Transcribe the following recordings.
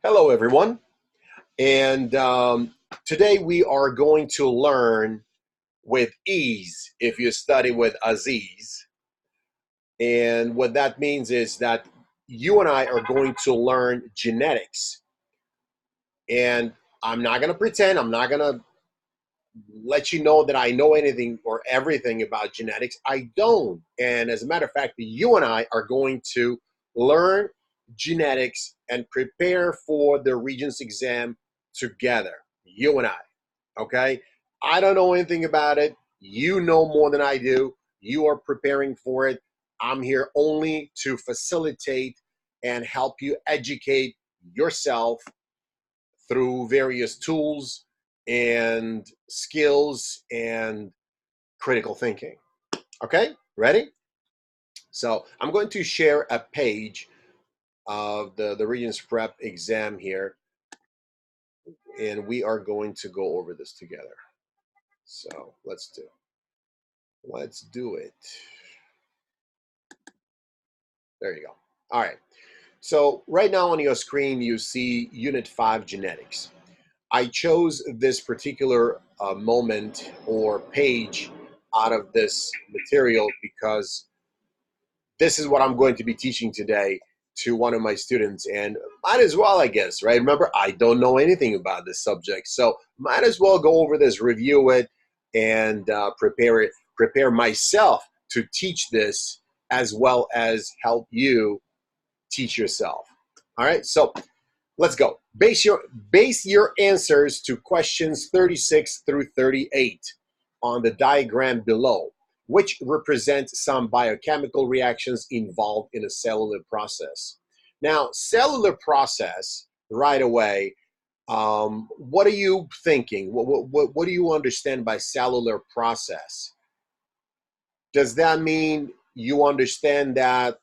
Hello, everyone. And today we are going to learn with ease if you study with Aziz. And what that means is that you and I are going to learn genetics. And I'm not going to pretend, I'm not going to let you know that I know anything or everything about genetics. I don't. And as a matter of fact, you and I are going to learn genetics and prepare for the Regents exam together. You and I. Okay? I don't know anything about it. You know more than I do. You are preparing for it. I'm here only to facilitate and help you educate yourself through various tools and skills and critical thinking. Okay, ready? So I'm going to share a page of the Regents Prep exam here, and we are going to go over this together. So let's do it. There you go. All right. So right now on your screen, you see Unit 5 Genetics. I chose this particular moment or page out of this material because this is what I'm going to be teaching today to one of my students, and might as well, I guess, right? Remember, I don't know anything about this subject, so might as well go over this, review it, and prepare myself to teach this as well as help you teach yourself. All right, so let's go. Base your answers to questions 36 through 38 on the diagram below, which represents some biochemical reactions involved in a cellular process. Now, cellular process, right away, what are you thinking? What do you understand by cellular process? Does that mean you understand that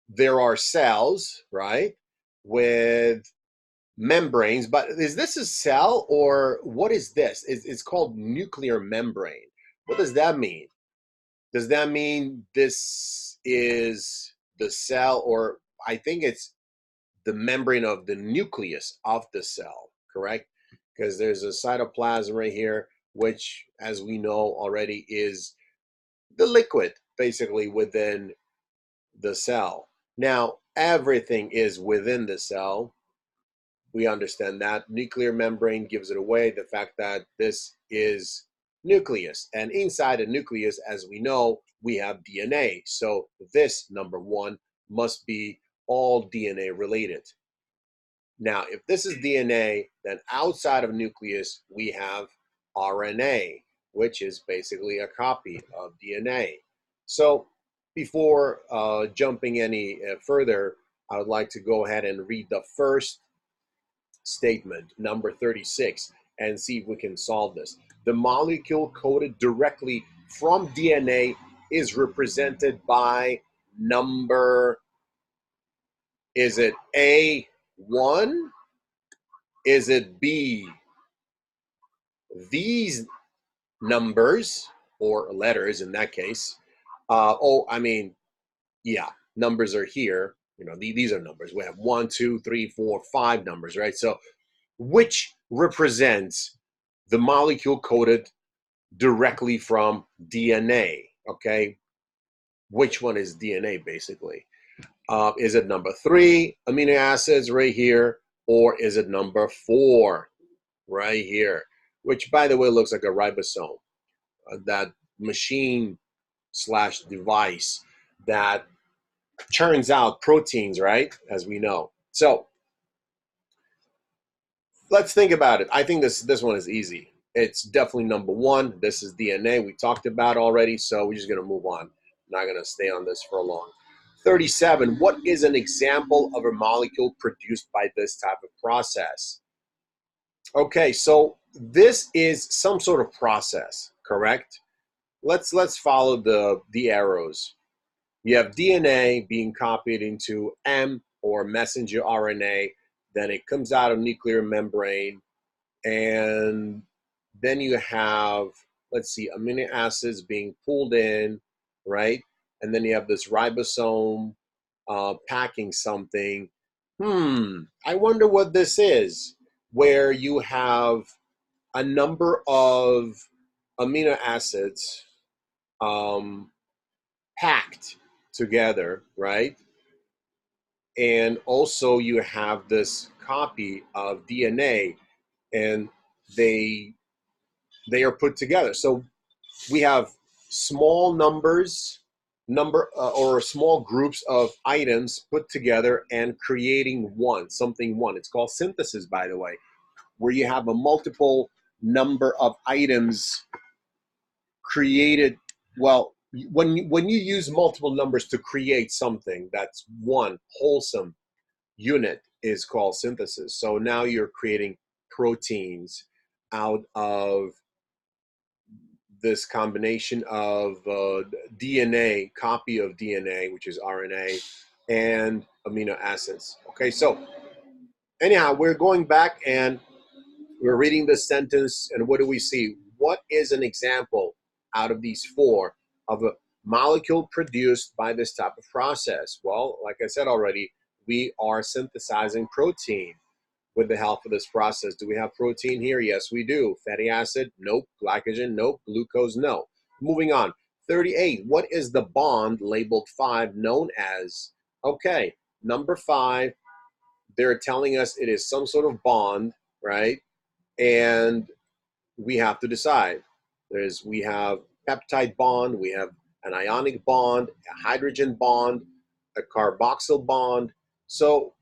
there are cells, right, with membranes, but is this a cell or what is this? It's called nuclear membrane. What does that mean? Does that mean this is the cell, or I think it's the membrane of the nucleus of the cell, correct? Because there's a cytoplasm right here, which, as we know already, is the liquid basically within the cell. Now, everything is within the cell. We understand that. Nuclear membrane gives it away, the fact that this is nucleus. And inside a nucleus, as we know, we have DNA. So this, number one, must be all DNA related. Now, if this is DNA, then outside of nucleus, we have RNA, which is basically a copy of DNA. So before jumping any further, I would like to go ahead and read the first statement, number 36, and see if we can solve this. The molecule coded directly from DNA is represented by number, is it A1? Is it B? These numbers, or letters in that case, yeah, numbers are here. These are numbers. We have 1, 2, 3, 4, 5 numbers, right? So which represents the molecule coded directly from DNA, okay? Which one is DNA, basically? Is it number 3 amino acids right here, or is it number 4 right here? Which, by the way, looks like a ribosome, that machine slash device that churns out proteins, right? As we know. So let's think about it. I think this one is easy. It's definitely number 1. This is DNA. We talked about already, so we're just going to move on. I'm not going to stay on this for long. 37. What is an example of a molecule produced by this type of process? Okay, so this is some sort of process, correct? Let's follow the arrows. You have DNA being copied into M, or messenger RNA. Then it comes out of nuclear membrane, and then you have, let's see, amino acids being pulled in, right? And then you have this ribosome packing something, I wonder what this is, where you have a number of amino acids um, packed together, right? And also you have this copy of DNA, and they they are put together. So we have small number or small groups of items put together and creating something one. It's called synthesis, by the way, where you have a multiple number of items created. Well, when you use multiple numbers to create something that's one wholesome unit is called synthesis. So now you're creating proteins out of this combination of DNA, copy of DNA, which is RNA, and amino acids. Okay, so anyhow, we're going back and we're reading this sentence, and what do we see? What is an example out of these four of a molecule produced by this type of process? Well, like I said already, we are synthesizing protein with the help of this process. Do we have protein here? Yes, we do. Fatty acid? Nope. Glycogen? Nope. Glucose? No. Moving on. 38. What is the bond labeled 5 known as? Okay, number 5, they're telling us it is some sort of bond, right? And we have to decide. We have peptide bond, we have an ionic bond, a hydrogen bond, a carboxyl bond. So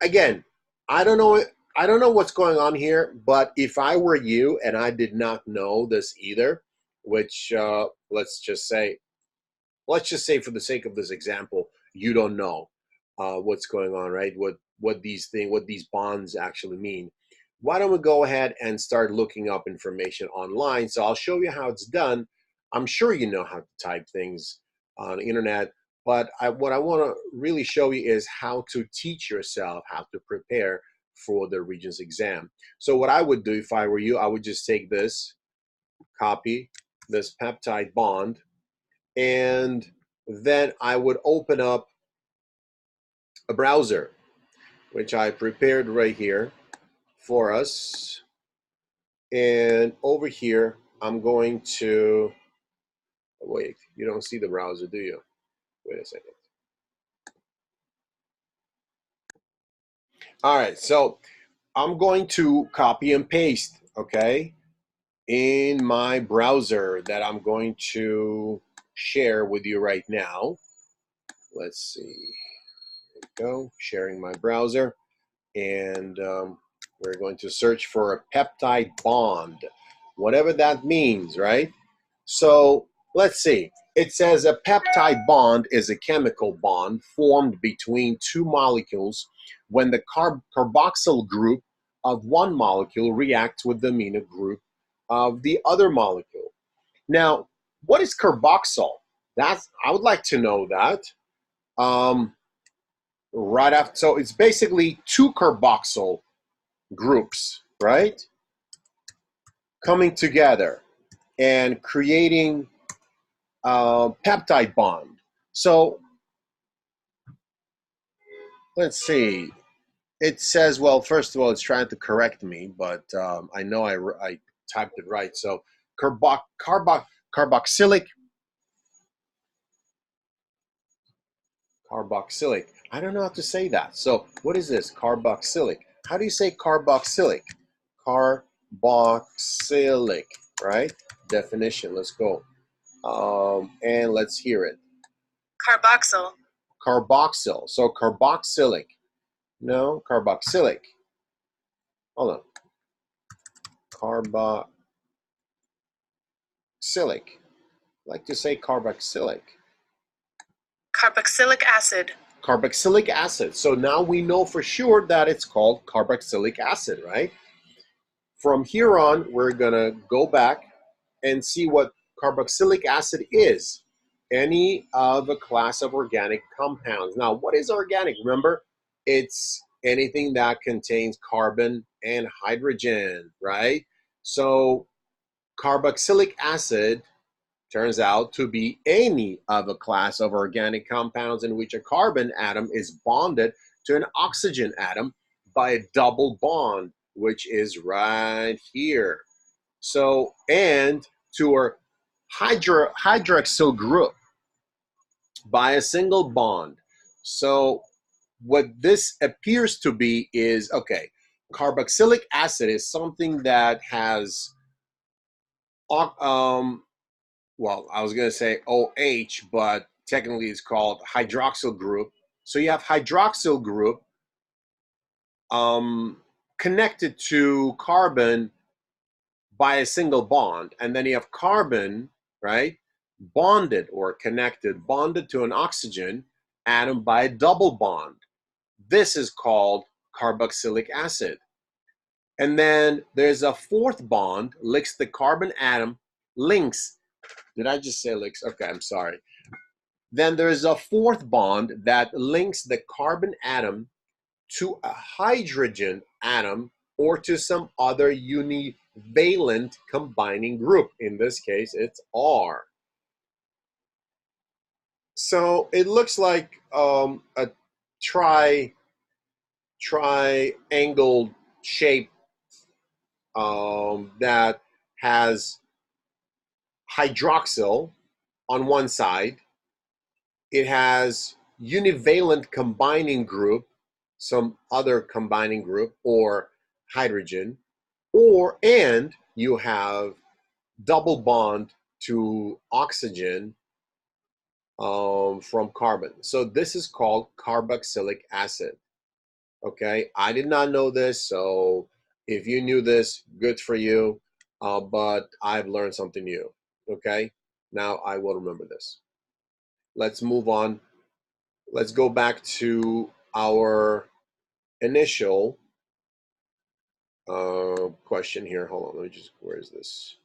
again, I don't know what's going on here, but if I were you and I did not know this either, which let's just say for the sake of this example, you don't know what's going on, right? What these bonds actually mean. Why don't we go ahead and start looking up information online? So I'll show you how it's done. I'm sure you know how to type things on the internet, but what I want to really show you is how to teach yourself how to prepare for the Regents exam. So what I would do if I were you, I would just take this, copy this peptide bond, and then I would open up a browser, which I prepared right here for us. And over here, I'm going to, wait, you don't see the browser, do you? Wait a second. All right, so I'm going to copy and paste, okay, in my browser that I'm going to share with you right now. Let's see, there we go, sharing my browser. And we're going to search for a peptide bond, whatever that means, right? So let's see. It says a peptide bond is a chemical bond formed between two molecules when the carboxyl group of one molecule reacts with the amino group of the other molecule. Now, what is carboxyl? I would like to know that. Right after, so it's basically two carboxyl groups, right? Coming together and creating a peptide bond. So let's see. It says, well, first of all, it's trying to correct me, but I know I typed it right. So carboxylic. I don't know how to say that. So what is this? Carboxylic. How do you say carboxylic? Carboxylic, right? Definition. Let's go. And let's hear it. Carboxyl. Carboxyl. So carboxylic. No, carboxylic. Hold on. Carboxylic. I like to say carboxylic. Carboxylic acid. Carboxylic acid. So now we know for sure that it's called carboxylic acid, right? From here on, we're going to go back and see what carboxylic acid is. Any of a class of organic compounds. Now, what is organic? Remember, it's anything that contains carbon and hydrogen, right? So carboxylic acid turns out to be any of a class of organic compounds in which a carbon atom is bonded to an oxygen atom by a double bond, which is right here. So, and to a hydroxyl group by a single bond. So what this appears to be is, okay, carboxylic acid is something that has, well, I was going to say OH, but technically it's called hydroxyl group. So you have hydroxyl group connected to carbon by a single bond, and then you have carbon, right, bonded or connected, bonded to an oxygen atom by a double bond. This is called carboxylic acid. And then there's a fourth bond, links the carbon atom, links, did I just say links? Okay, I'm sorry. Then there's a fourth bond that links the carbon atom to a hydrogen atom or to some other univalent combining group. In this case, it's R. So it looks like a triangle shape that has hydroxyl on one side. It has univalent combining group, some other combining group, or hydrogen, and you have double bond to oxygen from carbon. So this is called carboxylic acid. Okay, I did not know this, so if you knew this, good for you, but I've learned something new. Okay, now I will remember this. Let's move on. Let's go back to our initial question here. Hold on, let me just, where is this?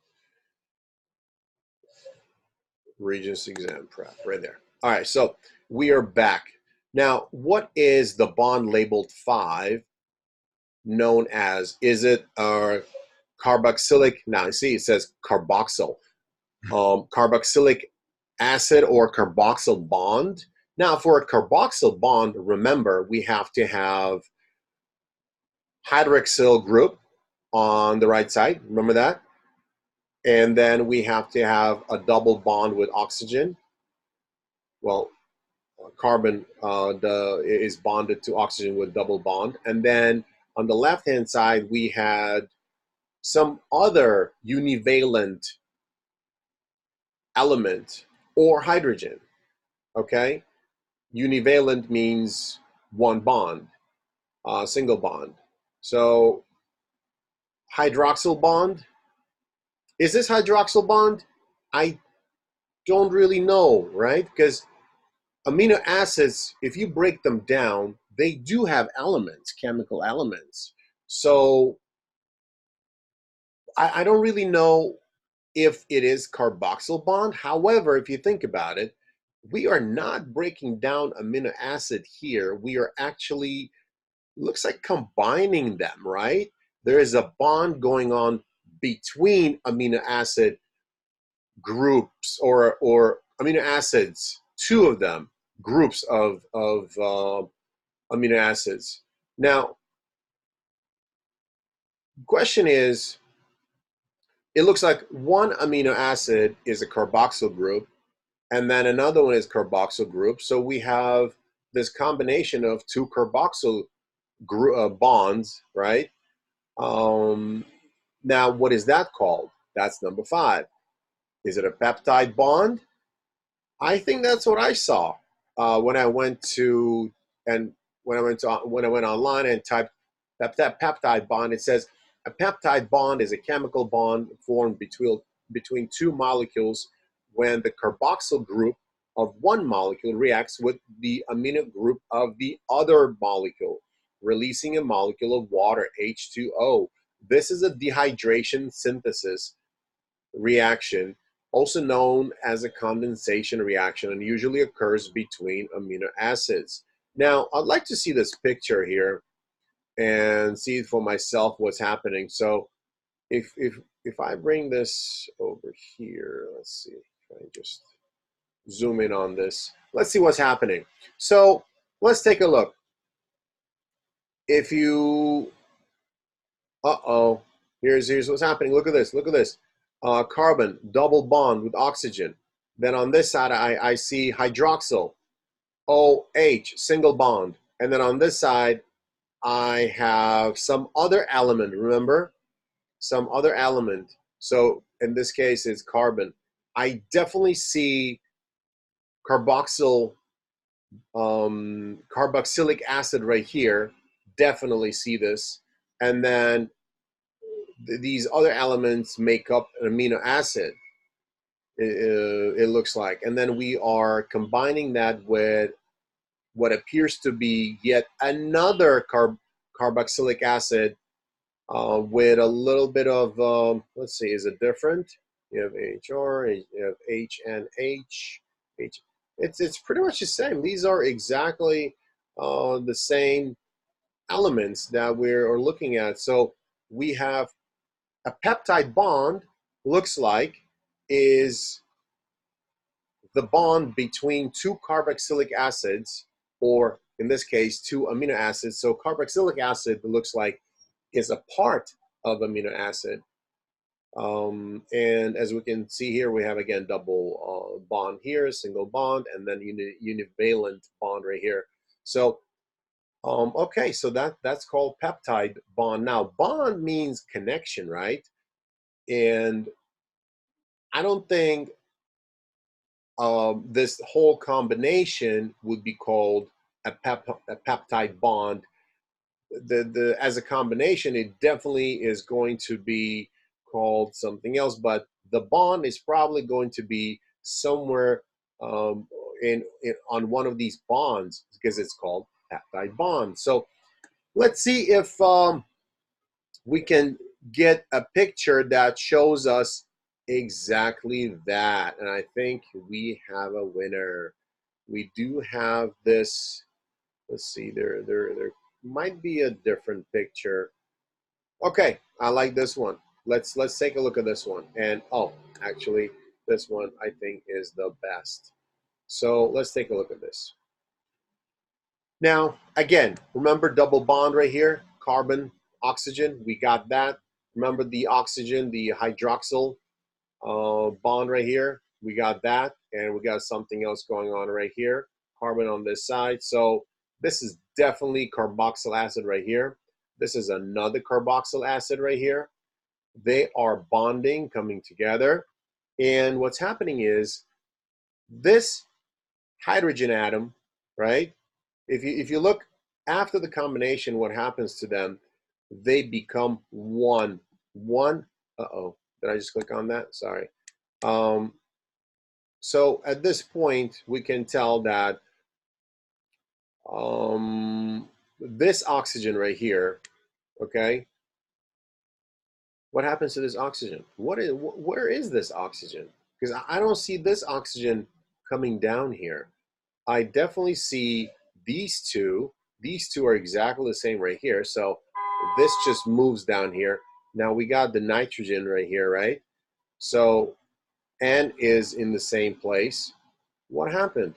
Regents exam prep, right there. All right, so we are back. Now, what is the bond labeled 5 known as? Is it carboxylic? Now, see, it says carboxyl. Carboxylic acid or carboxyl bond. Now, for a carboxyl bond, remember, we have to have hydroxyl group on the right side. Remember that? And then we have to have a double bond with oxygen. Well, carbon is bonded to oxygen with double bond. And then on the left-hand side, we had some other univalent element or hydrogen, okay? Univalent means one bond, single bond. So hydroxyl bond, is this hydroxyl bond? I don't really know, right? Because amino acids, if you break them down, they do have elements, chemical elements. So I don't really know if it is carboxyl bond. However, if you think about it, we are not breaking down amino acid here. We are actually, looks like combining them, right? There is a bond going on between amino acid groups or amino acids, two of them, groups of amino acids. Now, question is, it looks like one amino acid is a carboxyl group, and then another one is carboxyl group. So we have this combination of two carboxyl bonds, right? Now, what is that called? That's number 5. Is it a peptide bond? I think that's what I saw when I went to when I went online and typed peptide bond. It says a peptide bond is a chemical bond formed between two molecules when the carboxyl group of one molecule reacts with the amino group of the other molecule, releasing a molecule of water, H2O. This is a dehydration synthesis reaction, also known as a condensation reaction, and usually occurs between amino acids. Now, I'd like to see this picture here and see for myself what's happening. So if I bring this over here, let's see, if I just zoom in on this, let's see what's happening. So let's take a look. if you, here's what's happening. Look at this. Look at this. Carbon, double bond with oxygen. Then on this side, I see hydroxyl, OH, single bond. And then on this side, I have some other element, remember? Some other element. So in this case, it's carbon. I definitely see carboxyl, carboxylic acid right here. Definitely see this. And then these other elements make up an amino acid, it looks like. And then we are combining that with what appears to be yet another carboxylic acid with a little bit of, let's see, is it different? You have HR, you have HNH, H. It's pretty much the same. These are exactly the same elements that we're looking at. So we have a peptide bond, looks like, is the bond between two carboxylic acids, or in this case, two amino acids. So carboxylic acid looks like is a part of amino acid. And as we can see here, we have again double bond here, single bond, and then univalent bond right here. So okay, so that's called peptide bond. Now, bond means connection, right? And I don't think this whole combination would be called a peptide bond. As a combination, it definitely is going to be called something else, but the bond is probably going to be somewhere on one of these bonds because it's called peptide bond. So let's see if we can get a picture that shows us exactly that. And I think we have a winner. We do have this. Let's see, there might be a different picture. Okay, I like this one. Let's take a look at this one. And oh, actually, this one I think is the best. So let's take a look at this. Now, again, remember double bond right here, carbon, oxygen, we got that. Remember the oxygen, the hydroxyl bond right here, we got that. And we got something else going on right here, carbon on this side. So this is definitely carboxyl acid right here. This is another carboxyl acid right here. They are bonding, coming together. And what's happening is this hydrogen atom, right? If you look after the combination, what happens to them? They become one. One. Uh-oh. Did I just click on that? Sorry. So at this point, we can tell that this oxygen right here, okay, what happens to this oxygen? Where is this oxygen? Because I don't see this oxygen coming down here. I definitely see these two. These two are exactly the same right here. So this just moves down here. Now we got the nitrogen right here, right? So N is in the same place. What happened?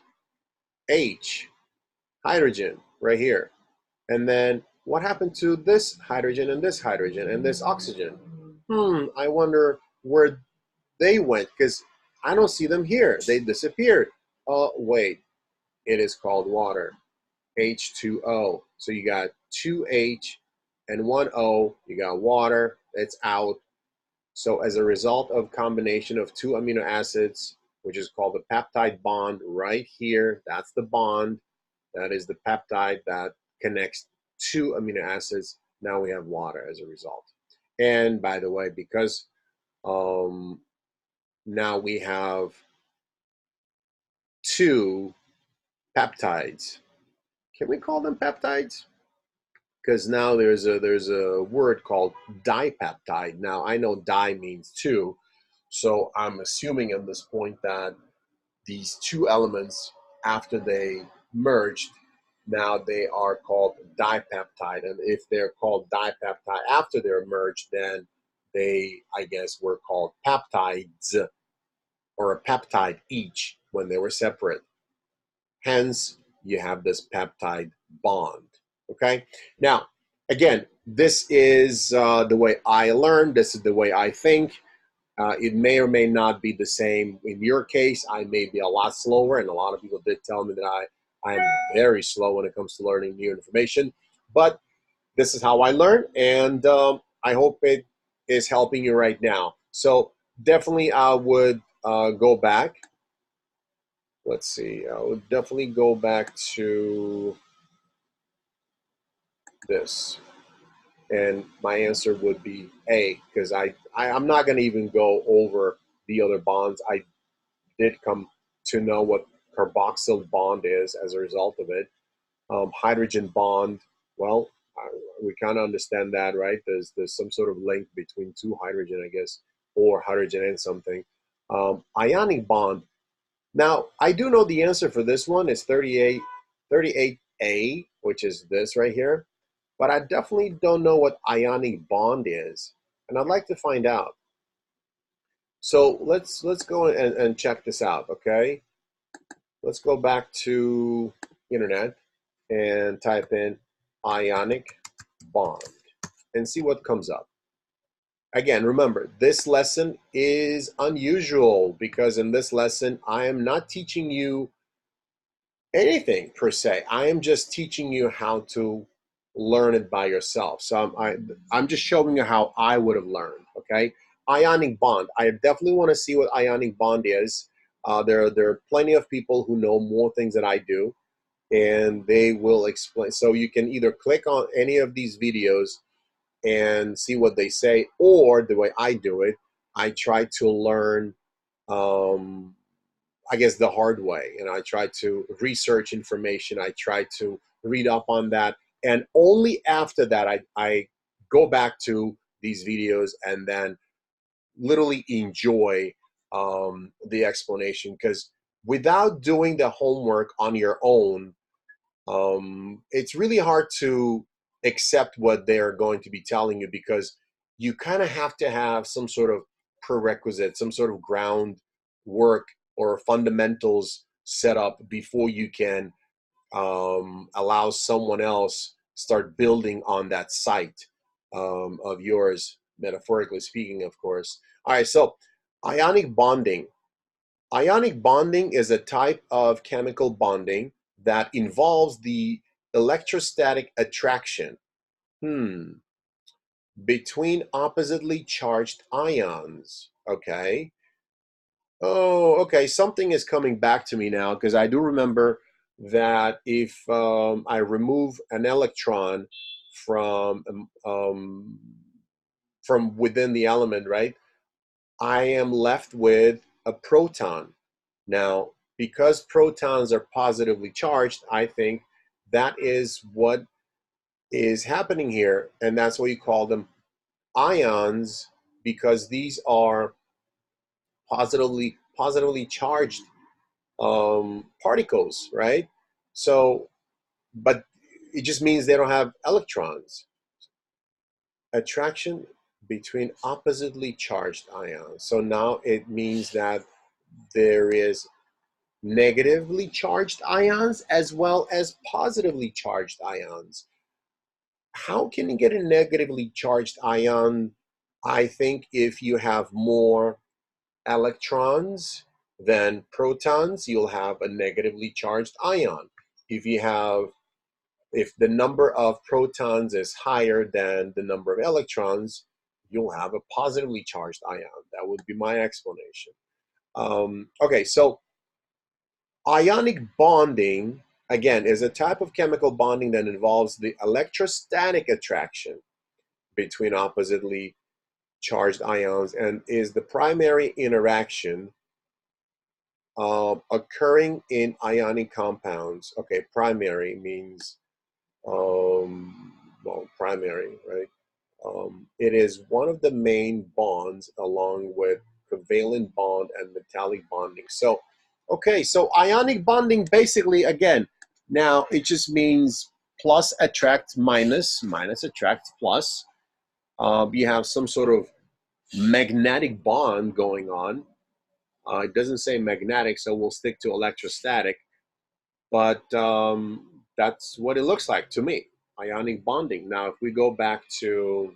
H, hydrogen right here. And then what happened to this hydrogen and this oxygen? I wonder where they went because I don't see them here. They disappeared. Oh, wait, it is called water. H2O. So you got 2H and 1O. You got water. It's out. So as a result of combination of two amino acids, which is called the peptide bond right here, that's the bond. That is the peptide that connects two amino acids. Now we have water as a result. And by the way, because now we have two peptides. Can we call them peptides? Because now there's a word called dipeptide. Now I know di means two, so I'm assuming at this point that these two elements, after they merged, now they are called dipeptide. And if they're called dipeptide after they're merged, then they, I guess, were called peptides or a peptide each when they were separate. Hence, you have this peptide bond. Okay? Now, Again, this is the way I learn. This is the way I think. It may or may not be the same in your case. I may be a lot slower, and a lot of people did tell me that I am very slow when it comes to learning new information. But this is how I learn, and I hope it is helping you right now. So definitely, I would go back. Let's see. I would definitely go back to this. And my answer would be A, because I'm not going to even go over the other bonds. I did come to know what carboxyl bond is as a result of it. Hydrogen bond, well, we kind of understand that, right? There's some sort of link between two hydrogen, I guess, or hydrogen and something. Ionic bond. Now, I do know the answer for this one is 38A, which is this right here. But I definitely don't know what ionic bond is, and I'd like to find out. So let's go and check this out, okay? Let's go back to internet and type in Ionic Bond and see what comes up. Again, remember, this lesson is unusual because in this lesson, I am not teaching you anything per se. I am just teaching you how to learn it by yourself. So I'm just showing you how I would have learned. Okay, ionic bond. I definitely want to see what ionic bond is. There are plenty of people who know more things than I do, and they will explain. So you can either click on any of these videos and see what they say, or the way I do it, I try to learn. I guess the hard way, and I try to research information. I try to read up on that, and only after that I go back to these videos and then literally enjoy the explanation, because without doing the homework on your own, it's really hard to accept what they're going to be telling you, because you kind of have to have some sort of prerequisite, some sort of ground work or fundamentals set up before you can allow someone else start building on that site of yours, metaphorically speaking, of course. All right, so ionic bonding. Ionic bonding is a type of chemical bonding that involves the electrostatic attraction between oppositely charged ions. Okay. Oh, okay. Something is coming back to me now, because I do remember that if I remove an electron from um, from within the element, right, I am left with a proton. Now, because protons are positively charged, I think that is what is happening here, and that's why you call them ions, because these are positively charged particles, right? So, but it just means they don't have electrons. Attraction between oppositely charged ions. So now it means that there is negatively charged ions as well as positively charged ions. How can you get a negatively charged ion? I think if you have more electrons than protons, you'll have a negatively charged ion. If you have, if the number of protons is higher than the number of electrons, you'll have a positively charged ion. That would be my explanation. Okay, so ionic bonding, again, is a type of chemical bonding that involves the electrostatic attraction between oppositely charged ions and is the primary interaction occurring in ionic compounds. Okay, primary means, well, primary, right? It is one of the main bonds along with covalent bond and metallic bonding. So, okay, so ionic bonding basically, again, now it just means plus attracts minus, minus attracts plus. You have some sort of magnetic bond going on. It doesn't say magnetic, so we'll stick to electrostatic, but that's what it looks like to me. ionic bonding. Now, if we go back to,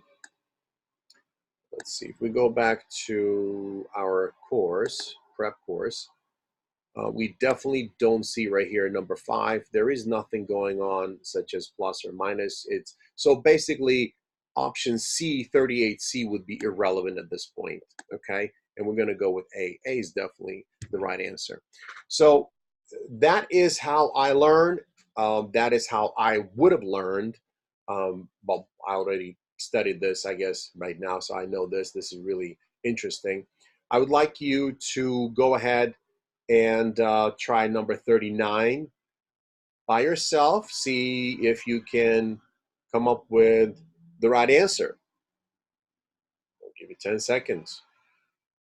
let's see, if we go back to our course, prep course, we definitely don't see right here number 5. There is nothing going on such as plus or minus. It's so basically option C, 38C would be irrelevant at this point, okay? And we're going to go with A. A is definitely the right answer. So that is how I learned. That is how I would have learned. But I already studied this, I guess, right now, so I know this. This is really interesting. I would like you to go ahead and try number 39 by yourself. See if you can come up with the right answer. I'll give you 10 seconds.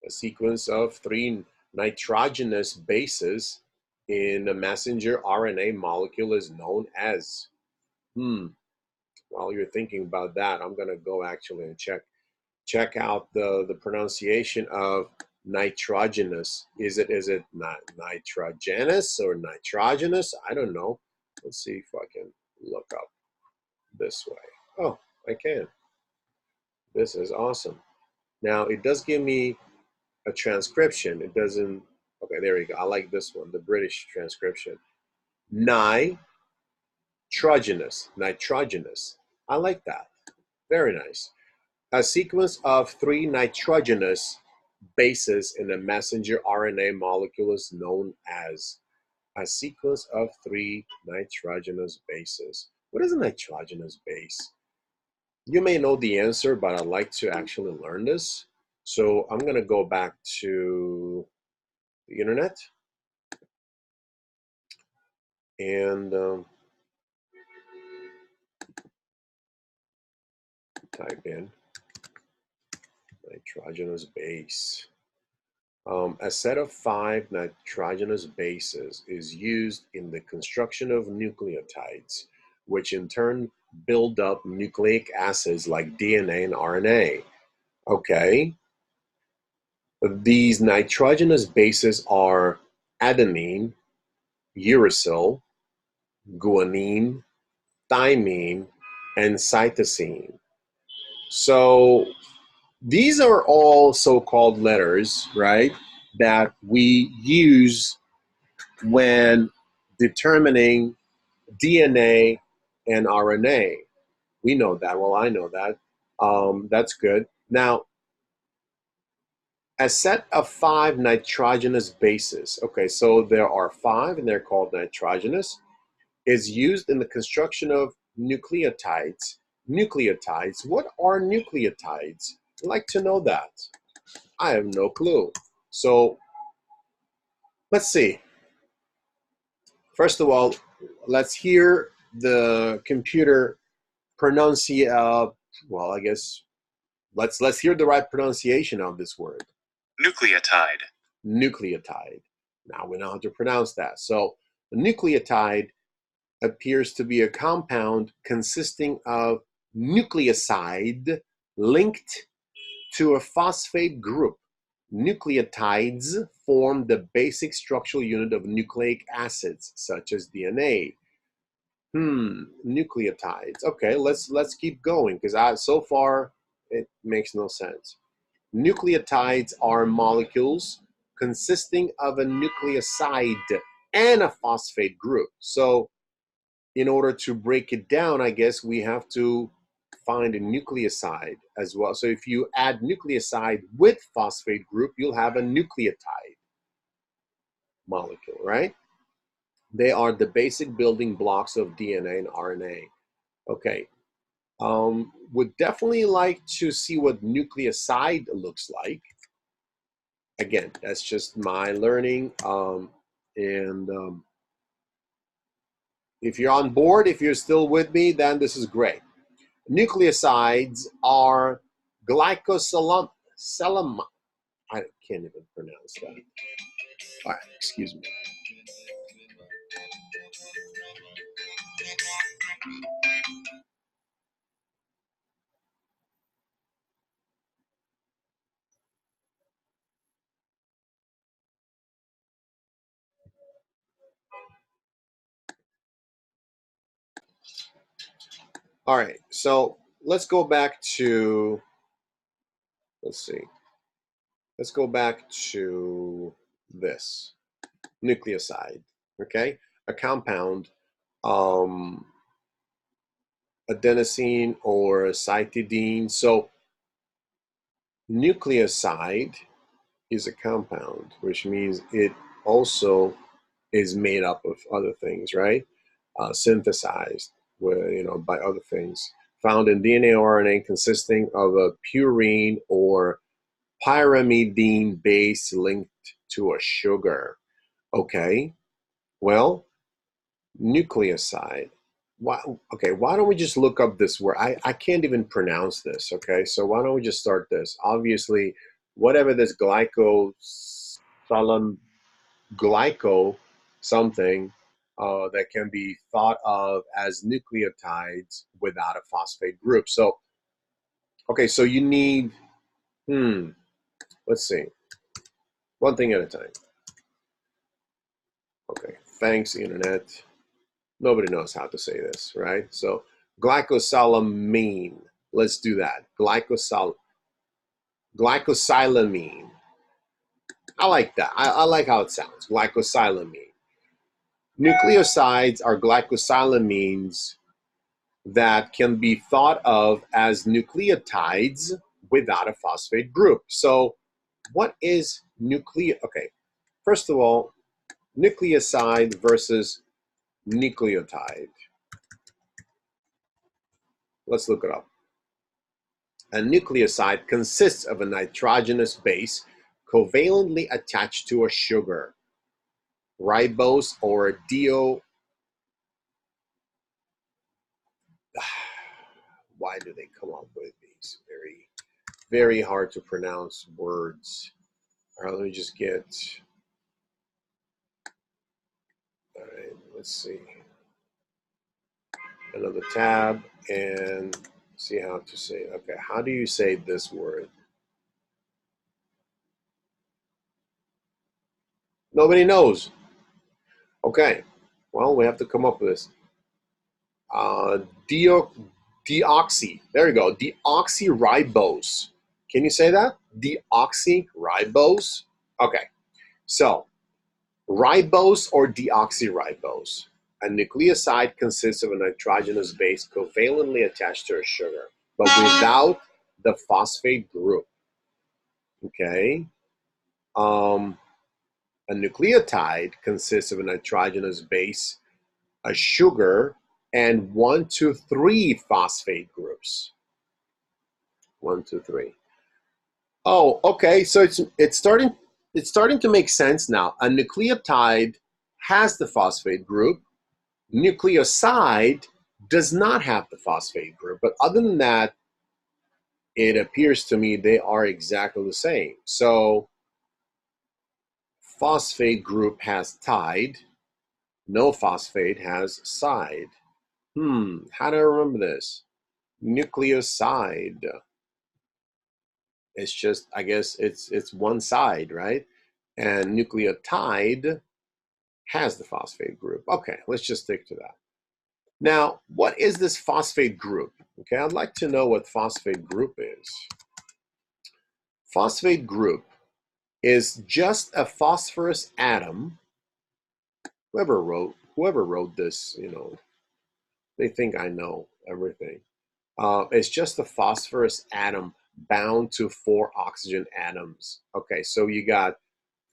A sequence of 3 nitrogenous bases in a messenger RNA molecule is known as. While you're thinking about that, I'm going to go actually and check out the pronunciation of nitrogenous. Is it not nitrogenous or nitrogenous? I don't know. Let's see if I can look up this way. Oh, I can. This is awesome. Now it does give me a transcription. It doesn't. Okay, there we go. I like this one, the British transcription. Nitrogenous. I like that. Very nice. A sequence of 3 nitrogenous bases in a messenger RNA molecule is known as a sequence of 3 nitrogenous bases. What is a nitrogenous base? You may know the answer, but I'd like to actually learn this. So I'm going to go back to the internet and type in nitrogenous base. A set of 5 nitrogenous bases is used in the construction of nucleotides, which in turn build up nucleic acids like DNA and RNA. Okay, these nitrogenous bases are adenine, uracil, guanine, thymine, and cytosine. So these are all so-called letters, right, that we use when determining DNA and RNA. We know that. Well, I know that. That's good. Now, a set of 5 nitrogenous bases. Okay, so there are 5 and they're called nitrogenous. Is used in the construction of nucleotides. Nucleotides. What are nucleotides? I'd like to know that. I have no clue. So let's see. First of all, let's hear the computer well, I guess let's hear the right pronunciation of this word. Nucleotide. Nucleotide. Now we know how to pronounce that. So a nucleotide appears to be a compound consisting of nucleoside linked to a phosphate group. Nucleotides form the basic structural unit of nucleic acids, such as DNA. Nucleotides. Okay, let's keep going because so far it makes no sense. Nucleotides are molecules consisting of a nucleoside and a phosphate group. So in order to break it down, I guess we have to find a nucleoside as well. So if you add nucleoside with phosphate group, you'll have a nucleotide molecule, right? They are the basic building blocks of DNA and RNA. Okay. Would definitely like to see what nucleoside looks like. Again, that's just my learning. If you're on board, if you're still with me, then this is great. Nucleosides are glycosylam. I can't even pronounce that. All right, excuse me. All right, so let's go back to, let's see, let's go back to this nucleoside, okay? A compound, um, adenosine or cytidine. So nucleoside is a compound, which means it also is made up of other things, right? Synthesized with, by other things found in DNA or RNA, consisting of a purine or pyrimidine base linked to a sugar. Okay, well, nucleoside. Why, okay, why don't we just look up this word? I can't even pronounce this, okay? So why don't we just start this? Obviously, whatever this glyco something that can be thought of as nucleotides without a phosphate group. So, okay, so you need, let's see, one thing at a time. Okay, thanks, internet. Nobody knows how to say this, right? So, glycosylamine. Let's do that. Glycosylamine. I like that. I like how it sounds. Glycosylamine. Nucleosides are glycosylamines that can be thought of as nucleotides without a phosphate group. So what is okay, first of all, nucleoside versus nucleotide. Let's look it up. A nucleoside consists of a nitrogenous base covalently attached to a sugar, ribose or why do they come up with these very, very hard to pronounce words? All right, let me just get, all right, let's see, another tab and see how to say it. Okay, how do you say this word? Nobody knows. Okay, well, we have to come up with this. Uh, deoxy, there you go, deoxyribose. Can you say that? Deoxyribose? Okay, so ribose or deoxyribose. A nucleoside consists of a nitrogenous base covalently attached to a sugar, but without the phosphate group. Okay. A nucleotide consists of a nitrogenous base, a sugar, and 1, 2, 3 phosphate groups. 1, 2, 3. Oh, okay. So it's starting to make sense now. A nucleotide has the phosphate group. Nucleoside does not have the phosphate group, but other than that, it appears to me they are exactly the same. So phosphate group has tide, no phosphate has side. How do I remember this? Nucleoside. It's just, I guess it's one side, right? And nucleotide has the phosphate group. Okay, let's just stick to that. Now, what is this phosphate group? Okay, I'd like to know what phosphate group is. Phosphate group is just a phosphorus atom. Whoever wrote this, they think I know everything. It's just a phosphorus atom bound to 4 oxygen atoms. Okay, so you got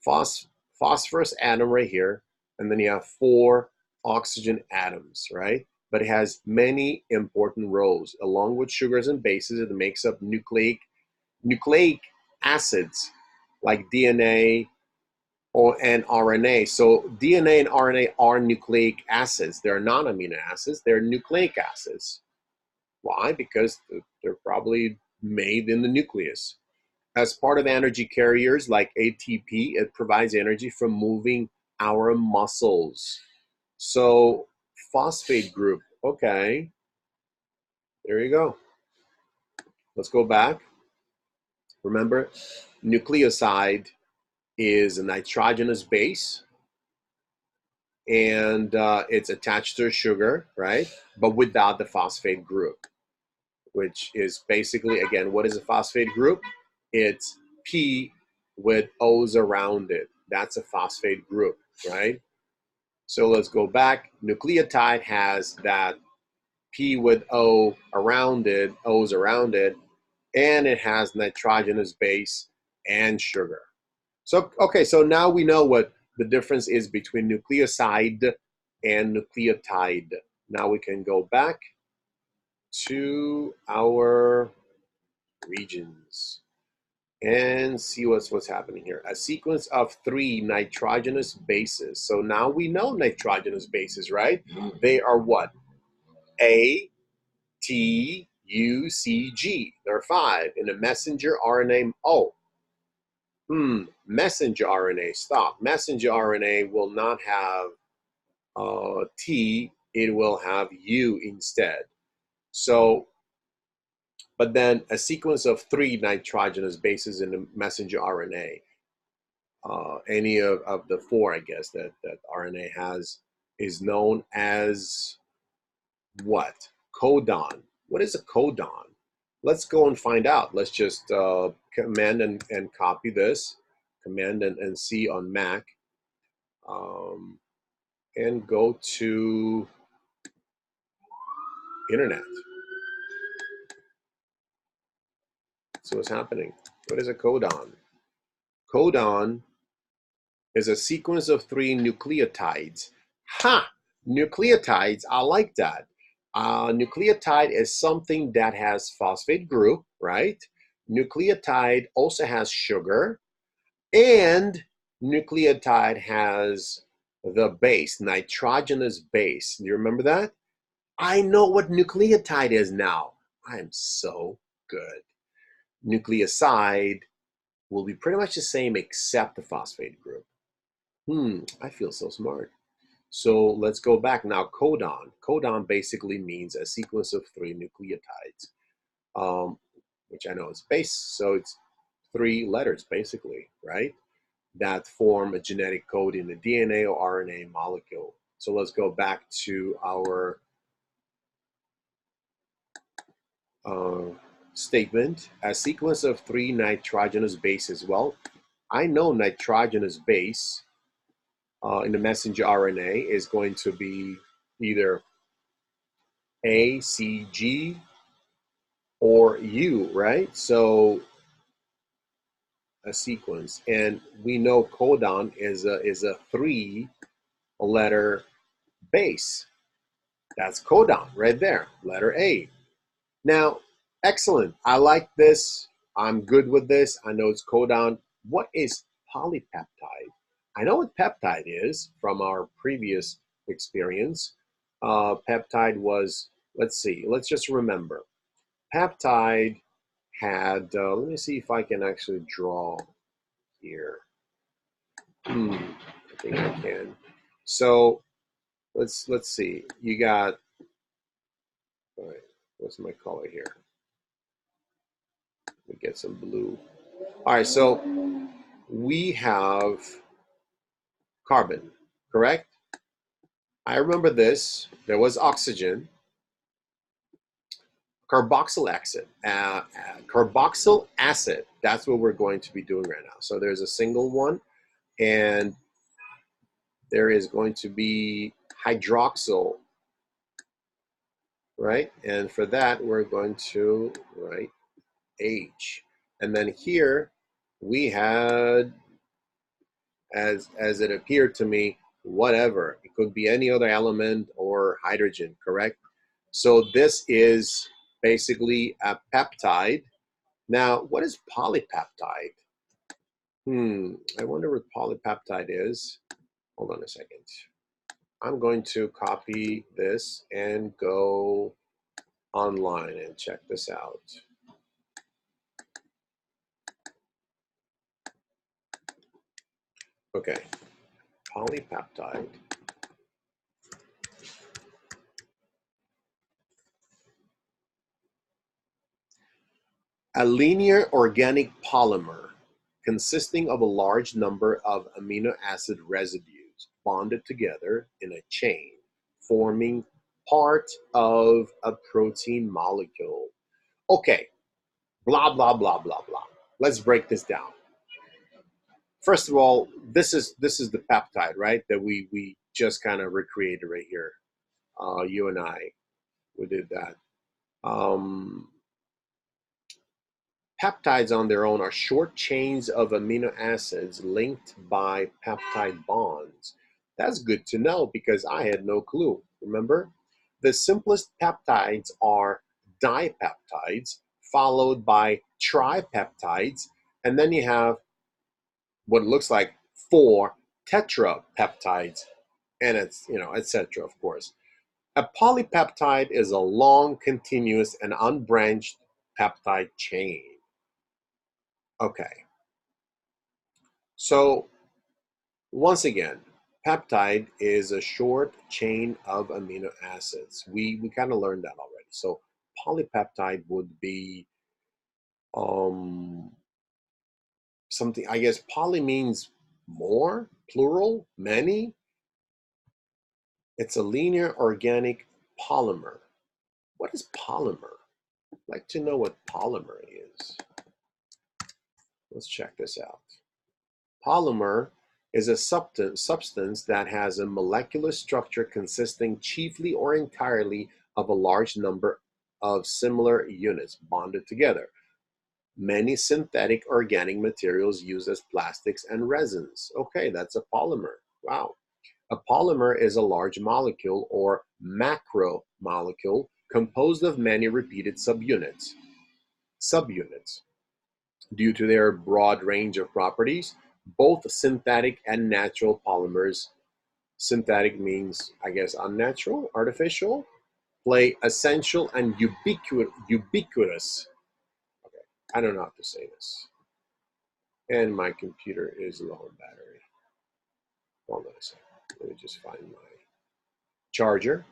phosphorus atom right here, and then you have 4 oxygen atoms, right? But it has many important roles. Along with sugars and bases, it makes up nucleic acids like DNA and RNA. So DNA and RNA are nucleic acids. They're not amino acids, they're nucleic acids. Why? Because they're probably made in the nucleus. As part of energy carriers like ATP, it provides energy from moving our muscles. So phosphate group, okay, there you go. Let's go back. Remember, nucleoside is a nitrogenous base, and it's attached to a sugar, right? But without the phosphate group, which is basically, again, what is a phosphate group? It's P with O's around it. That's a phosphate group, right? So let's go back. Nucleotide has that P with O around it, O's around it, and it has nitrogenous base and sugar. So, okay, so now we know what the difference is between nucleoside and nucleotide. Now we can go back to our regions and see what's happening here. A sequence of 3 nitrogenous bases. So now we know nitrogenous bases, right? They are what? A, T, U, C, G. There are 5 in a messenger RNA. Oh, messenger RNA. Stop. Messenger RNA will not have T. It will have U instead. So, but then a sequence of 3 nitrogenous bases in the messenger RNA, any of the 4, I guess, that RNA has, is known as what? Codon. What is a codon? Let's go and find out. Let's just command and copy this, command and C on Mac, and go to internet. So what's happening? What is a codon? Codon is a sequence of 3 nucleotides. Ha! Nucleotides, I like that. Nucleotide is something that has phosphate group, right? Nucleotide also has sugar, and nucleotide has the base, nitrogenous base. Do you remember that? I know what nucleotide is now. I'm so good. Nucleoside will be pretty much the same except the phosphate group. I feel so smart. So let's go back now. Codon. Codon basically means a sequence of 3 nucleotides, which I know is base. So it's 3 letters basically, right? That form a genetic code in the DNA or RNA molecule. So let's go back to our statement. A sequence of 3 nitrogenous bases. Well, I know nitrogenous base in the messenger RNA is going to be either A, C, G, or U, right? So a sequence, and we know codon is a 3-letter base. That's codon right there, letter A. Now, excellent. I like this. I'm good with this. I know it's codon. What is polypeptide? I know what peptide is from our previous experience. Peptide was, let's see, let's just remember. Peptide had, let me see if I can actually draw here. I think I can. So let's see. You got, all right, what's my color here? Let me get some blue. All right, so we have carbon, correct? I remember this. There was oxygen. Carboxyl acid. Carboxyl acid. That's what we're going to be doing right now. So there's a single one, and there is going to be hydroxyl, right? And for that, we're going to write H. And then here we had, as it appeared to me, whatever. It could be any other element or hydrogen, correct? So this is basically a peptide. Now, what is polypeptide? I wonder what polypeptide is. Hold on a second. I'm going to copy this and go online and check this out. Okay, polypeptide. A linear organic polymer consisting of a large number of amino acid residues. bonded together in a chain, forming part of a protein molecule. Okay, blah, blah, blah, blah, blah. Let's break this down. First of all, this is the peptide, right? That we just kind of recreated right here. You and I, we did that. Peptides on their own are short chains of amino acids linked by peptide bonds. That's good to know because I had no clue. Remember? The simplest peptides are dipeptides, followed by tripeptides, and then you have what looks like 4 tetrapeptides, and it's, etc., of course. A polypeptide is a long, continuous, and unbranched peptide chain. Okay, so once again, peptide is a short chain of amino acids. We kind of learned that already. So polypeptide would be something, I guess poly means more, plural, many. It's a linear organic polymer. What is polymer? I'd like to know what polymer is. Let's check this out. Polymer is a substance that has a molecular structure consisting chiefly or entirely of a large number of similar units bonded together. Many synthetic organic materials used as plastics and resins. Okay, that's a polymer. Wow. A polymer is a large molecule or macromolecule composed of many repeated subunits. Due to their broad range of properties, both synthetic and natural polymers, synthetic means, I guess, unnatural, artificial, play essential and ubiquitous. Okay, I don't know how to say this. And my computer is low on battery. Hold on a second. Let me just find my charger.